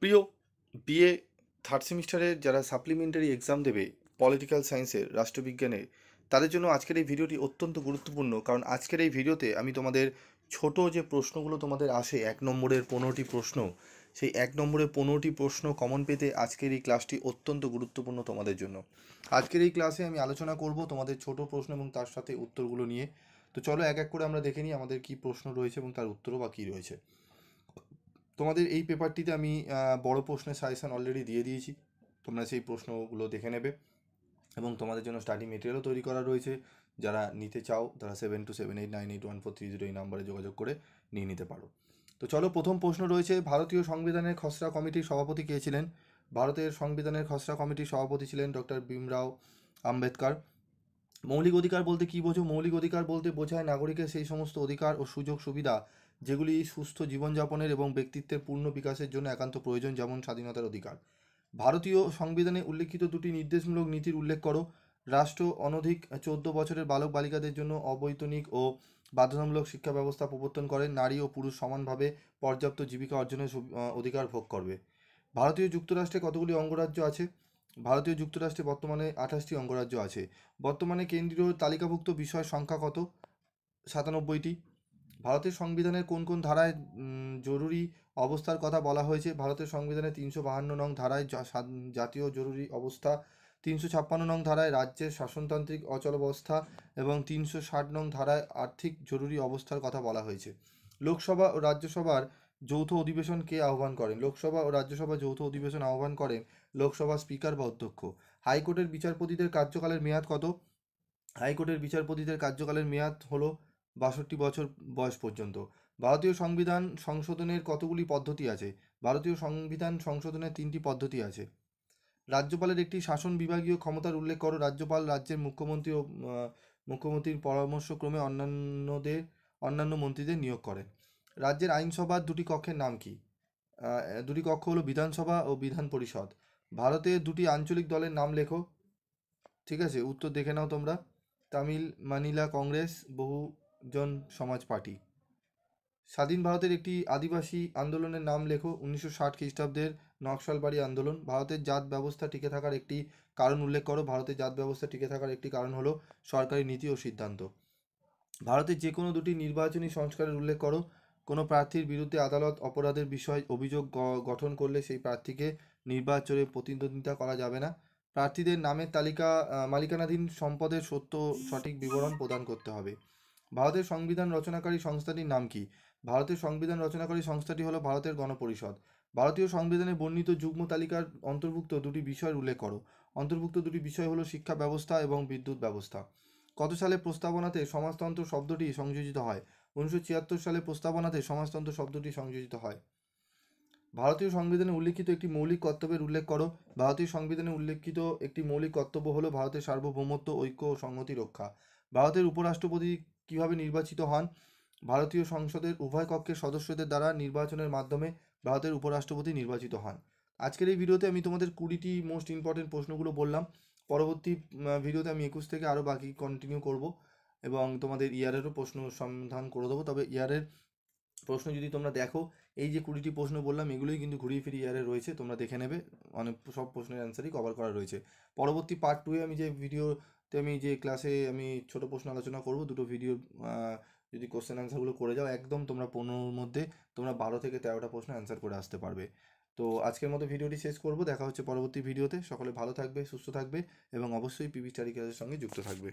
প্রিয় BA third সেমিস্টারের যারা সাপ্লিমেন্টারি এক্সাম দেবে পলিটিক্যাল সায়েন্সের, রাষ্ট্রবিজ্ঞানের, তাদের জন্য আজকের এই ভিডিওটি অত্যন্ত গুরুত্বপূর্ণ। কারণ আজকের এই ভিডিওতে আমি তোমাদের ছোট যে প্রশ্নগুলো তোমাদের আসে 1 নম্বরের 15টি প্রশ্ন, সেই 1 নম্বরের 15টি প্রশ্ন কমন পেতে আজকের এই ক্লাসটি অত্যন্ত গুরুত্বপূর্ণ তোমাদের জন্য। আজকের এই ক্লাসে আমি আলোচনা করব তোমাদের ছোট প্রশ্ন এবং তার সাথে উত্তরগুলো নিয়ে। তো চলো এক এক করে আমরা দেখে নিই আমাদের কী প্রশ্ন রয়েছে এবং তার উত্তরও বা কী রয়েছে। তোমাদের এই পেপারটিতে আমি বড় প্রশ্নের সাজেশন অলরেডি দিয়ে দিয়েছি, তোমরা সেই প্রশ্নগুলো দেখে নেবে এবং তোমাদের জন্য স্টাডি মেটেরিয়ালও তৈরি করা রয়েছে। যারা নিতে চাও তারা 7278981430 এই নাম্বারে যোগাযোগ করে নিয়ে নিতে পারো। তো চলো, প্রথম প্রশ্ন রয়েছে, ভারতীয় সংবিধানের খসড়া কমিটির সভাপতি কে ছিলেন? ভারতের সংবিধানের খসড়া কমিটির সভাপতি ছিলেন ডক্টর ভীমরাও আম্বেদকর। মৌলিক অধিকার বলতে কী বোঝো? মৌলিক অধিকার বলতে বোঝায় নাগরিকের সেই সমস্ত অধিকার ও সুযোগ সুবিধা যেগুলি সুস্থ জীবনযাপনের এবং ব্যক্তিত্বের পূর্ণ বিকাশের জন্য একান্ত প্রয়োজন, যেমন স্বাধীনতার অধিকার। ভারতীয় সংবিধানে উল্লিখিত দুটি নির্দেশমূলক নীতির উল্লেখ করো। রাষ্ট্র অনধিক 14 বছরের বালক বালিকাদের জন্য অবৈতনিক ও বাধ্যতামূলক শিক্ষা ব্যবস্থা প্রবর্তন করে নারী ও পুরুষ সমানভাবে পর্যাপ্ত জীবিকা অর্জনের অধিকার ভোগ করবে। ভারতীয় যুক্তরাষ্ট্রে কতগুলি অঙ্গরাজ্য আছে? ভারতীয় যুক্তরাষ্ট্রে বর্তমানে 28টি অঙ্গরাজ্য আছে। বর্তমানে কেন্দ্রীয় তালিকাভুক্ত বিষয়ের সংখ্যা কত? 97টি। ভারতের সংবিধানের কোন কোন ধারায় জরুরি অবস্থার কথা বলা হয়েছে? ভারতের সংবিধানের 352 নং ধারায় জাতীয় জরুরি অবস্থা, 356 নং ধারায় রাজ্যের শাসনতান্ত্রিক অচলাবস্থা এবং 360 নং ধারায় আর্থিক জরুরি অবস্থার কথা বলা হয়েছে। লোকসভা ও রাজ্যসভার যৌথ অধিবেশন কে আহ্বান করেন? লোকসভা ও রাজ্যসভা যৌথ অধিবেশন আহ্বান করেন লোকসভার স্পিকার বা অধ্যক্ষ। হাইকোর্টের বিচারপতিদের কার্যকালের মেয়াদ কত? হাইকোর্টের বিচারপতিদের কার্যকালের মেয়াদ হলো 62 বছর বয়স পর্যন্ত। ভারতীয় সংবিধান সংশোধনের কতগুলি পদ্ধতি আছে? ভারতীয় সংবিধান সংশোধনের 3টি পদ্ধতি আছে। রাজ্যপালের একটি শাসন বিভাগীয় ক্ষমতার উল্লেখ করো। রাজ্যপাল রাজ্যের মুখ্যমন্ত্রী ও মুখ্যমন্ত্রীর পরামর্শক্রমে অন্যান্য মন্ত্রীদের নিয়োগ করেন। রাজ্যের আইনসভার দুটি কক্ষের নাম কি? দুটি কক্ষ হলো বিধানসভা ও বিধান পরিষদ। ভারতের দুটি আঞ্চলিক দলের নাম লেখো। ঠিক আছে, উত্তর দেখে নাও তোমরা। তামিল মানিলা কংগ্রেস, বহুজন সমাজ পার্টি। স্বাধীন ভারতের একটি আদিবাসী আন্দোলনের নাম লেখো। 1960 খ্রিস্টাব্দের নকশালবাড়ি আন্দোলন। ভারতের জাত ব্যবস্থা টিকে থাকার একটি কারণ উল্লেখ করো। ভারতের জাত ব্যবস্থা টিকে থাকার একটি কারণ হলো সরকারি নীতি ও সিদ্ধান্ত। ভারতের যে কোনো দুটি নির্বাচনী সংস্কারের উল্লেখ করো। কোনো প্রার্থীর বিরুদ্ধে আদালত অপরাধের বিষয়ে অভিযোগ গঠন করলে সেই প্রার্থীকে নির্বাচনে প্রতিদ্বন্দ্বিতা করা যাবে না। প্রার্থীদের নামের তালিকা মালিকানাধীন সম্পদের সত্য সঠিক বিবরণ প্রদান করতে হবে। ভারতের সংবিধান রচনাকারী সংস্থাটির নাম কি? ভারতের সংবিধান রচনাকারী সংস্থাটি হলো ভারতের গণপরিষদ। ভারতীয় সংবিধানে বর্ণিত যুগ্ম তালিকার অন্তর্ভুক্ত দুটি বিষয়ের উল্লেখ করো। অন্তর্ভুক্ত দুটি বিষয় হলো শিক্ষা ব্যবস্থা এবং বিদ্যুৎ ব্যবস্থা। কত সালে প্রস্তাবনাতে সমাজতন্ত্র শব্দটি সংযোজিত হয়? 1976 সালে প্রস্তাবনাতে সমাজতন্ত্র শব্দটি সংযোজিত হয়। ভারতীয় সংবিধানে উল্লিখিত একটি মৌলিক কর্তব্যের উল্লেখ করো। ভারতীয় সংবিধানে উল্লিখিত একটি মৌলিক কর্তব্য হলো ভারতের সার্বভৌমত্ব, ঐক্য ও সংহতি রক্ষা। ভারতের উপরাষ্ট্রপতি কিভাবে নির্বাচিত হন? ভারতীয় সংসদের উভয় কক্ষের সদস্যদের দ্বারা নির্বাচনের মাধ্যমে ভারতের উপরাষ্ট্রপতি নির্বাচিত হন। আজকের এই ভিডিওতে আমি তোমাদের 20টি মোস্ট ইম্পর্টেন্ট প্রশ্নগুলো বললাম। পরবর্তী ভিডিওতে আমি 21 থেকে আরও বাকি কন্টিনিউ করব এবং তোমাদের ইয়ারেরও প্রশ্ন সমাধান করে দেবো। তবে ইয়ারের প্রশ্ন যদি তোমরা দেখো, এই যে 20টি প্রশ্ন বললাম এগুলোই কিন্তু ঘুরিয়ে ফিরিয়ে ইয়ারে রয়েছে, তোমরা দেখে নেবে, অনেক সব প্রশ্নের অ্যান্সারই কভার করা রয়েছে। পরবর্তী পার্ট 2-এ আমি যে ভিডিওতে আমি যে ক্লাসে আমি ছোট প্রশ্ন আলোচনা করব, দুটো ভিডিও যদি কোশ্চেন অ্যান্সারগুলো করে যাও একদম তোমরা 15-র মধ্যে তোমরা 12 থেকে 13টা প্রশ্ন অ্যান্সার করে আসতে পারবে। তো আজকের মতো ভিডিওটি শেষ করব, দেখা হচ্ছে পরবর্তী ভিডিওতে। সকলে ভালো থাকবে, সুস্থ থাকবে এবং অবশ্যই পিবি স্টাডি ক্লাসের সঙ্গে যুক্ত থাকবে।